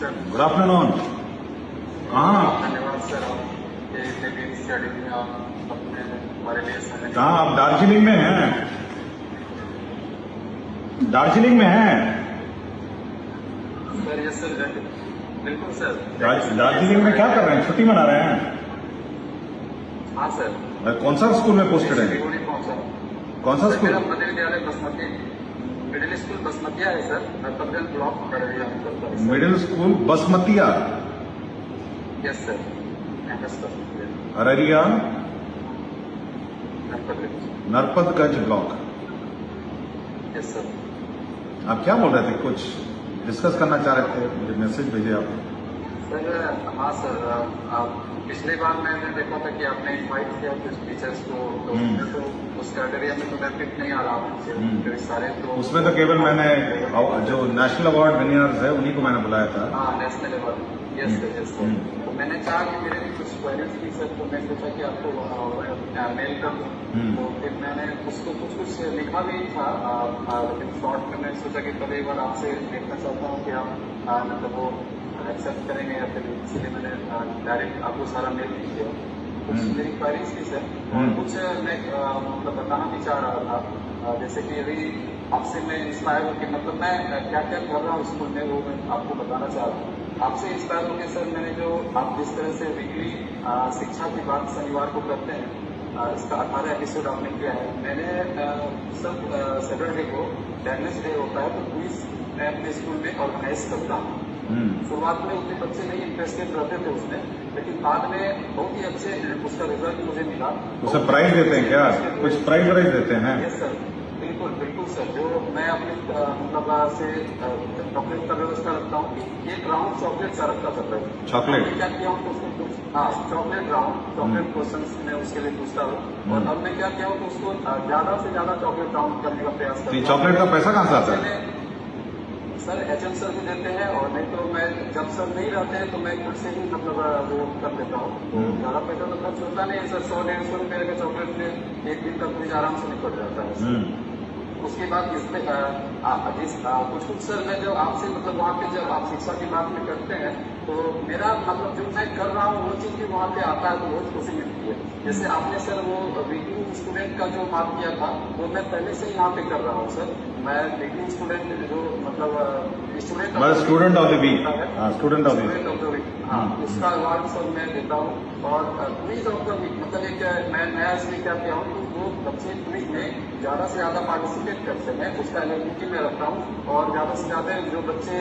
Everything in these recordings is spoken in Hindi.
सर। Good afternoon. कहाँ धन्यवाद सर, आपके मेरी स्टडी में आप अपने हमारे लिए समय। कहाँ आप? दार्जिलिंग में हैं? दार्जिलिंग में हैं? सर यस सर, बिल्कुल सर। दार्जिलिंग में क्या कर रहे हैं? छुट्टी मना रहे हैं? हाँ सर। कौन सा स्कूल में पोस्टेड है? पहुंचा। कौन सा स्कूल? मेरा मध्य विद्यालय बसमती मिडिल स्कूल बसमतिया है sir, Narpatganj block Araria. Middle school Basmatia. Yes sir, Araria Narpatganj. Narpatganj block. Yes sir. आप क्या बोल रहे थे? कुछ डिस्कस करना चाह रहे थे, मुझे मैसेज भेजे आप। सर हाँ सर, पिछली बार मैंने देखा था कि आपने इनवाइट किया कुछ टीचर्स को, तो उस क्राइटेरिया में तो मैं फिट नहीं आ रहा हूँ सारे। तो उसमें तो केवल मैंने जो नेशनल अवार्ड विनर्स है उन्हीं को मैंने बुलाया था। हाँ, national award. Yes sir, yes sir. तो मैंने चाहा कि मेरे भी कुछ क्वेरीज थी सर, तो मैं सोचा कि आपको मेल कर दूँ। तो फिर मैंने उसको कुछ लिखा भी था, लेकिन शॉर्ट में मैं सोचा कि पहले एक बार आपसे देखना चाहता हूँ कि आप मतलब वो एक्सेप्ट करेंगे या फिर, इसलिए मैंने डायरेक्ट आपको सारा मेल भी किया। कुछ मेरी क्वेरीज थी सर, और कुछ मैं मतलब बताना भी चाह रहा था। जैसे कि अभी आपसे मैं इंस्पायर होकर, मतलब मैं क्या क्या कर रहा हूँ स्कूल में, वो मैं आपको बताना चाह रहा हूँ। आपसे इंस्पायर होकर सर, मैंने जो आप जिस तरह से वीकली शिक्षा की बात शनिवार को करते हैं, इसका 18 एपिसोड आपने किया है। मैंने सब सैटरडे को लैंग्वेज डे होता है, तो क्विज मैं अपने स्कूल में ऑर्गेनाइज करता हूँ। शुरुआत में उतने बच्चे नहीं इंटरेस्टेड रहते थे उसमें, लेकिन बाद में बहुत ही अच्छे उसका रिजल्ट मुझे मिला। उसे प्राइज देते हैं क्या? कुछ प्राइज वाइज देते हैं? यस सर, बिल्कुल बिल्कुल सर। जो मैं अपने मतलब से चॉकलेट का व्यवस्था रखता हूँ कि एक राउंड चॉकलेट का रखता था। चॉकलेट क्या किया हूँ तो उसको कुछ, हाँ, चॉकलेट राउंड, चॉकलेट क्वेश्चन मैं उसके लिए पूछता हूँ। और अब मैं क्या किया हूँ तो उसको ज्यादा से ज्यादा चॉकलेट राउंड करने का प्रयास करता हूँ। चॉकलेट का पैसा कहाँ से आता है? सर HM सर भी देते हैं, और नहीं तो मैं जब सर नहीं रहते हैं तो मैं खुद से ही मतलब वो कर देता हूँ। तो ज्यादा पैसा तो खर्च होता नहीं है सर, 100-150 रुपये का चॉकलेट में एक दिन तक मुझे आराम से निकल जाता है। उसके बाद इसमें कुछ सर मैं जब आपसे मतलब वहाँ पे जब आप शिक्षा की बात में करते हैं, तो मेरा मतलब जो मैं कर रहा हूँ वो चीज भी वहाँ पे आता है तो बहुत खुशी मिलती है। जैसे आपने सर वो रीडिंग स्टूडेंट का जो बात किया था, वो मैं पहले से ही यहाँ पे कर रहा हूँ सर। मैं रीडिंग स्टूडेंट जो मतलब student of the week, student of the week, हाँ, उसका अवार्ड सर मैं देता हूँ। और क्विज ऑफ द वीक मतलब एक मैं नया इसलिए क्या किया हूँ, वो बच्चे क्विज में ज्यादा से ज्यादा पार्टिसिपेट करते हैं, उसका एलिजिबिलिटी में रखता हूँ। और ज्यादा से ज्यादा जो बच्चे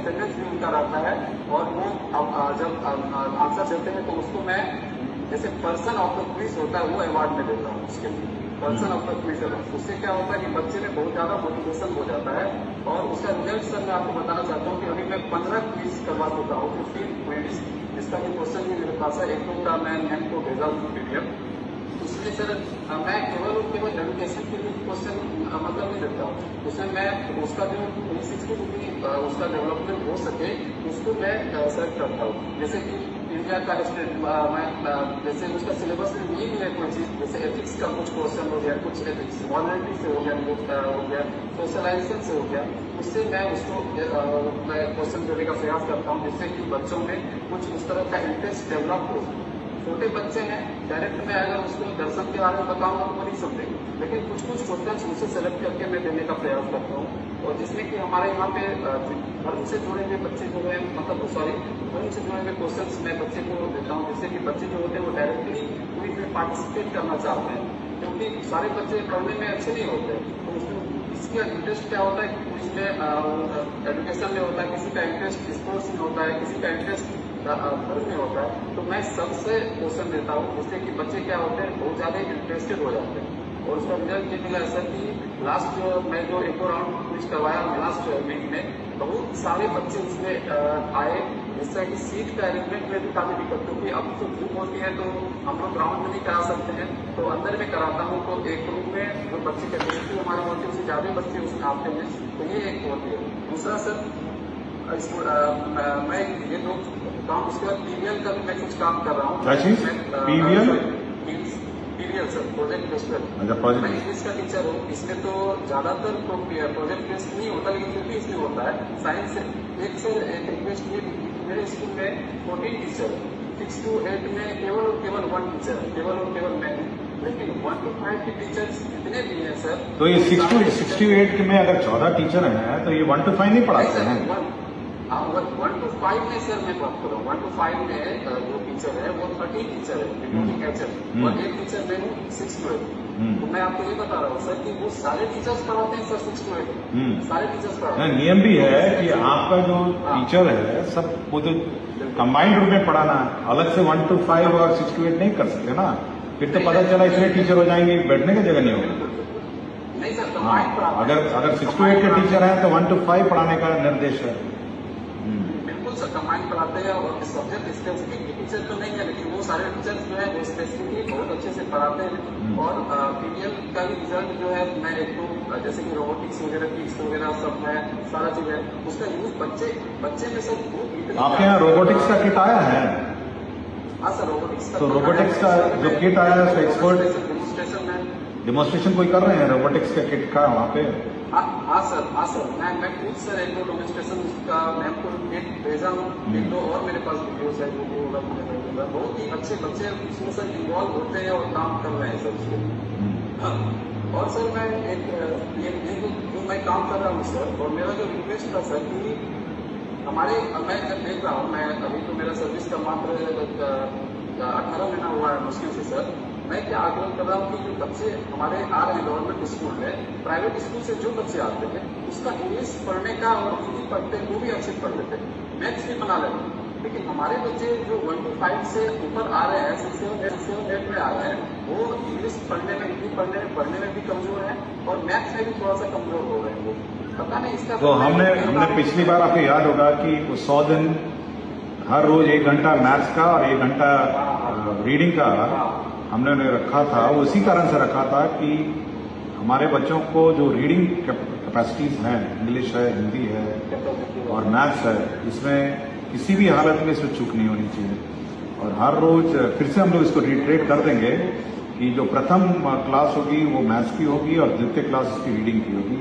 अटेंडेंस भी उनका रहता है, और वो जब आंसर देते हैं तो उसको मैं जैसे पर्सन ऑफ द क्विज होता है वो अवार्ड में देता हूँ उसके लिए, person of the quiz award. उससे क्या होता है कि बच्चे में बहुत ज्यादा मोटिवेशन हो जाता है। और उसका रिजल्ट सर मैं आपको बताना चाहता हूँ कि अभी मैं 15 क्विज करवा चुका हूँ, 15 क्विज, जिसका भी क्वेश्चन भी मेरे पास है। एक दो का मैं मैम को भेजा हूँ PDF। उसमें सर मैं केवल एजुकेशन के लिए क्वेश्चन मतलब नहीं देता हूँ, उसमें मैं उसका जो 360 डिग्री उसका डेवलपमेंट हो सके उसको मैं सेलेक्ट करता हूँ। जैसे कि इंडिया का स्टेट मैं जैसे उसका सिलेबस में ये भी है कोई चीज, जैसे एथिक्स का कुछ क्वेश्चन हो गया, कुछ एथिक्स मॉरलिटी से हो गया, सोशलाइजेशन से हो गया, उससे मैं उसको मैं क्वेश्चन देने का प्रयास करता हूँ, जिससे कि बच्चों में कुछ उस तरह का इंटरेस्ट डेवलप हो। छोटे बच्चे हैं, डायरेक्ट में अगर उसको दर्शन के बारे में बताऊंगा तो वो नहीं समझेंगे, लेकिन कुछ क्वेश्चन उनसे सेलेक्ट करके मैं देने का प्रयास करता हूँ। और जिसमें कि हमारे यहाँ पे धर्म से जुड़े हुए बच्चे जो है, मतलब धर्म से जुड़े हुए क्वेश्चन मैं बच्चे को देता हूँ, जिससे कि बच्चे जो होते हैं वो डायरेक्टली क्विज में पार्टिसिपेट करना चाहते हैं, क्योंकि सारे बच्चे पढ़ने में अच्छे नहीं होते। तो उसमें इसका इंटरेस्ट क्या होता है कि क्विज में एजुकेशन में होता है, किसी का इंटरेस्ट स्पोर्ट्स में होता है, किसी का इंटरेस्ट धर्म में होता है। तो मैं सबसे क्वेश्चन देता हूँ, जिससे कि बच्चे क्या होते हैं बहुत ज्यादा इंटरेस्टेड हो जाते हैं। और उसका रिजल्ट ये मिला सर कि लास्ट जो मैं जो एक राउंड क्विज करवाया लास्ट वीक में, बहुत सारे बच्चे उसमें आए, जिससे कि सीट का अरेंजमेंट में भी काफी दिक्कत, क्योंकि अब तो ग्रुप होती है तो हम लोग ग्राउंड में नहीं करा सकते हैं, तो अंदर में कराता हूँ। तो एक ग्रुप में जो बच्चे कैपेसिटी हमारी होती है उससे ज्यादा बच्चे उसमें आते हैं, तो ये एक होती है। दूसरा सर मैं ये दो काम, उसके बाद PVL का भी मैं कुछ काम कर रहा हूँ। PVL PDL sir, project based. अच्छा मैं प्रोजेक्ट इंग्लिश का टीचर हूँ, इसमें तो ज्यादातर प्रोजेक्ट बेस्ड नहीं होता, लेकिन फिर भी इसमें होता है। साइंस एक सर एक रिक्वेस्ट ये थी कि मेरे स्कूल में 14 टीचर, 6 to 8 में केवल और केवल 1 टीचर, केवल और केवल मैं, लेकिन 1 to 5 के टीचर्स इतने भी हैं सर। तो ये 6 to 8 में अगर 14 टीचर हैं तो ये 1 to 5 नहीं पढ़ाते हैं? 1 to 5 में सर मैं बात कर रहा हूँ, 1 to 5 में जो टीचर है वो 13 टीचर है, रिपोर्टिंग एचएम, और एक टीचर मैं हूँ 6 to 8। तो मैं आपको ये बता रहा हूँ सर कि वो सारे टीचर्स पढ़ाते हैं सर 6 to 8, सारे टीचर्स पढ़ाते हैं। नियम भी है कि आपका जो टीचर है सब वो तो कंबाइंड रूप में पढ़ाना है, अलग से 1 to 5 और 6 to 8 नहीं कर सकते ना, फिर तो पता चला इतने टीचर हो जाएंगे बैठने की जगह नहीं होगी। नहीं सर, हाँ, अगर 6 to 8 के टीचर हैं तो 1 to 5 पढ़ाने का निर्देश है। बिल्कुल सर, कंबाइंड पढ़ाते हैं, और सब्जेक्ट स्पेसिफिक टीचर तो नहीं है, लेकिन वो सारे टीचर्स जो है वो स्पेसिफिकली बहुत अच्छे से पढ़ाते हैं। और पीडीएल का भी रिजल्ट जो है, मैं एक तो जैसे कि रोबोटिक्स वगैरह, किट्स वगैरह सब है, सारा चीज है, उसका यूज बच्चे में सर वो आपके यहाँ रोबोटिक्स का किट आया है? हाँ सर, रोबोटिक्स का। तो रोबोटिक्स का जो किट आया है उसका एक्सपर्ट डेमोन्स्ट्रेशन है, डेमोन्स्ट्रेशन कोई कर रहे हैं रोबोटिक्स के किट का वहाँ पे? हाँ सर, मैं खुद सर एक दो डेमोन्स्ट्रेशन का मैं आपको एक भेजा हूँ, एक दो और मेरे पास वीडियोस है जो बहुत ही अच्छे बच्चे इसमें सर इन्वॉल्व होते हैं और काम कर रहे हैं सर इसमें। और सर मैं एक जो मैं काम कर रहा हूँ सर, और मेरा जो रिक्वेस्ट था सर कि मैं जब देख रहा हूँ, मैं अभी तो मेरा सर्विस का मात्र 18 महीना हुआ है मुश्किल से सर, मैं क्या आग्रह कर रहा हूँ कि जो बच्चे हमारे आ रहे हैं गवर्नमेंट स्कूल में, प्राइवेट स्कूल से जो बच्चे आते हैं उसका इंग्लिश पढ़ने का और हिंदी पढ़ते हैं वो भी अच्छे पढ़ लेते हैं, मैथ्स भी बना लेते हैं, लेकिन हमारे बच्चे जो 1 to 5 से ऊपर आ रहे हैं, 6 7 8 में आ रहे हैं, वो इंग्लिश पढ़ने में, हिंदी पढ़ने में भी कमजोर है, और मैथ्स में भी थोड़ा सा कमजोर हो रहे हैं वो, पता नहीं इसका। तो हमने पिछली बार आपको याद होगा कि 100 दिन हर रोज 1 घंटा मैथ्स का और 1 घंटा रीडिंग का हमने उन्हें रखा था। वो इसी कारण से रखा था कि हमारे बच्चों को जो रीडिंग कैपेसिटीज हैं, इंग्लिश है, हिंदी है और मैथ्स है, इसमें किसी भी हालत में इसमें चूक नहीं होनी चाहिए। और हर रोज फिर से हम लोग इसको रिट्रेट कर देंगे कि जो प्रथम क्लास होगी वो मैथ्स की होगी और द्वितीय क्लास उसकी रीडिंग की होगी,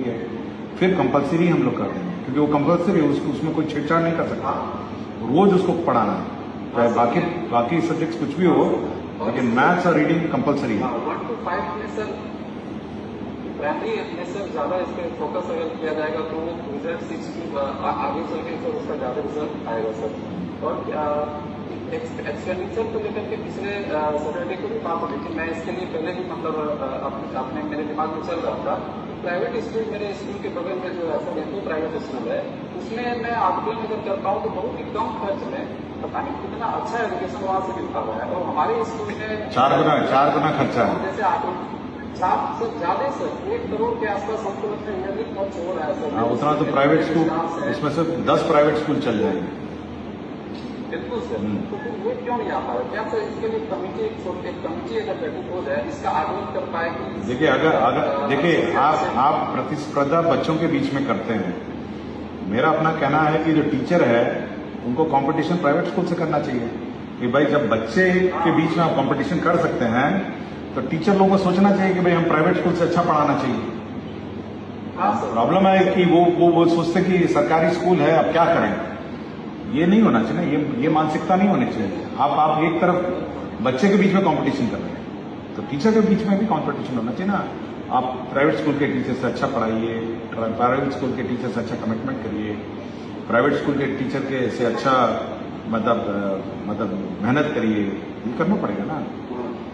फिर कंपलसरी हम लोग कर देंगे, क्योंकि वो कंपलसरी है, उसमें कोई छेड़छाड़ नहीं कर सकता, रोज उसको पढ़ाना है, चाहे बाकी सब्जेक्ट्स कुछ भी हो, लेकिन मैथ्स और रीडिंग कंपलसरी है। 1 to 5 में सर प्राइमरी में सर ज्यादा इस पर फोकस अगर किया जाएगा तो रिजल्ट 6 आगे चल के सर उसका ज्यादा रिजल्ट आएगा सर। और एक्सपेंडिचर को लेकर के पिछले सैटरडे को भी बात हुई थी, मैं इसके लिए पहले भी मतलब अपने मेरे दिमाग में चल रहा था। प्राइवेट स्कूल, मेरे स्कूल के बगल में जो है सर एक प्राइवेट स्कूल है, उसमें मैं आकलन अगर करता हूँ तो बहुत ही कम खर्च में पता नहीं कितना अच्छा एजुकेशन वहाँ से मिलता हुआ है, और हमारे स्कूल में 4 गुना खर्चा है। जैसे आप 4 से ज्यादा सर 1 करोड़ के आसपास हमको लगता है ईयरली खर्च हो रहा है सर। हाँ, उतना तो प्राइवेट स्कूल, इसमें से 10 प्राइवेट स्कूल चल जाएंगे। बिल्कुल सर, तो फिर ये क्यों नहीं आ पा रहा? क्या सर इसके लिए कमिटी अगर गठित हो जाए, इसका आकलन कर पाए कि देखिए देखिए आप प्रतिस्पर्धा बच्चों के बीच में करते हैं। मेरा अपना कहना है कि जो टीचर है उनको कंपटीशन प्राइवेट स्कूल से करना चाहिए कि भाई जब बच्चे के बीच में आप कंपटीशन कर सकते हैं तो टीचर लोगों को सोचना चाहिए कि भाई हम प्राइवेट स्कूल से अच्छा पढ़ाना चाहिए। प्रॉब्लम है कि वो सोचते कि सरकारी स्कूल है अब क्या करें, ये नहीं होना चाहिए, ये मानसिकता नहीं होनी चाहिए। आप एक तरफ बच्चे के बीच में कंपटीशन कर रहे हैं तो टीचर के बीच में भी कंपटीशन होना चाहिए ना। आप प्राइवेट स्कूल के टीचर से अच्छा पढ़ाइए, प्राइवेट स्कूल के टीचर से अच्छा कमिटमेंट करिए, प्राइवेट स्कूल के टीचर के से अच्छा मतलब मेहनत करिए, ये करना पड़ेगा ना।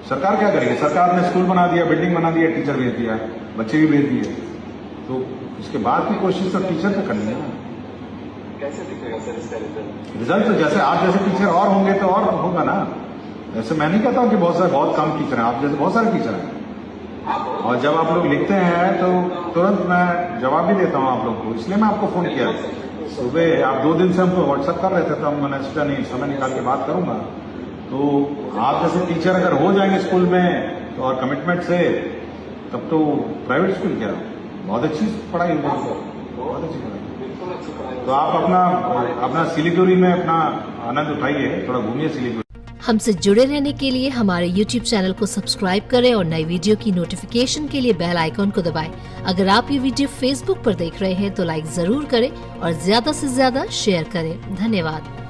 सरकार क्या करेगी? सरकार ने स्कूल बना दिया, बिल्डिंग बना दिया, टीचर भेज दिया, बच्चे भी भेज दिए, तो उसके बाद की कोशिश तो टीचर पे करनी है ना। कैसे दिखेगा सर इसका रिजल्ट? तो जैसे आप जैसे टीचर और होंगे तो और होगा ना। ऐसे मैं नहीं कहता हूँ कि बहुत कम टीचर हैं, आप जैसे बहुत सारे टीचर हैं, और जब आप लोग लिखते हैं तो तुरंत मैं जवाब भी देता हूँ आप लोग को, इसलिए मैं आपको फोन किया। सुबह आप 2 दिन से हमको व्हाट्सएप कर रहे थे तो मैंने सोचा नहीं समय निकाल के बात करूंगा। तो आप जैसे टीचर अगर हो जाएंगे स्कूल में तो और कमिटमेंट से, तब तो प्राइवेट स्कूल क्या बहुत अच्छी पढ़ाई होगी, बहुत अच्छी पढ़ाई। तो आप अपना सिलीगुड़ी में अपना आनंद उठाइए, थोड़ा घूमिए सिलीगुड़ी। हमसे जुड़े रहने के लिए हमारे YouTube चैनल को सब्सक्राइब करें और नई वीडियो की नोटिफिकेशन के लिए बेल आइकॉन को दबाएं। अगर आप ये वीडियो Facebook पर देख रहे हैं तो लाइक जरूर करें और ज्यादा से ज्यादा शेयर करें। धन्यवाद।